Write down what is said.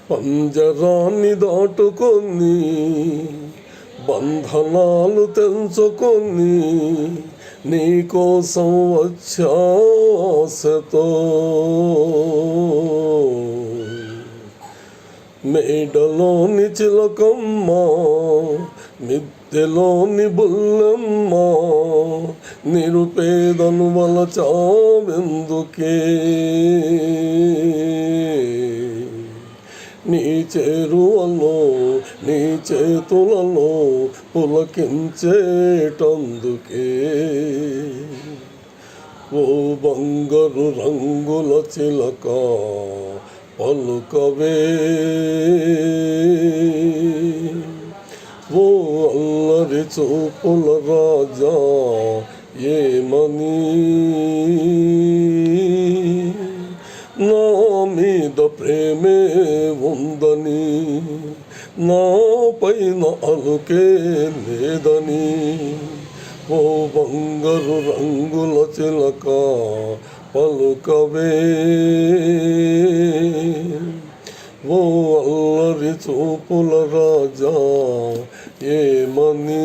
పంజరాన్ని దాటుకొని బంధనాలు తెంచుకొని నీకోసం వచ్చాసతో మేడలోని చిలకమ్మ మిద్దెలోని బుల్లమ్మ నిరుపేదను వలచావెందుకే నీ చేరువలో నీ చేతులలో పులకించేటందుకే ఓ బంగారు రంగుల చిలక పలుకవే ఓ అల్లరి చూపుల రాజా ఏమని నా మీద ప్రేమే ఉందని నా పైన అలుకే లేదని ఓ బంగారు రంగుల చిలక పలుకవే ఓ అల్లరి చూపుల రాజా ఏమని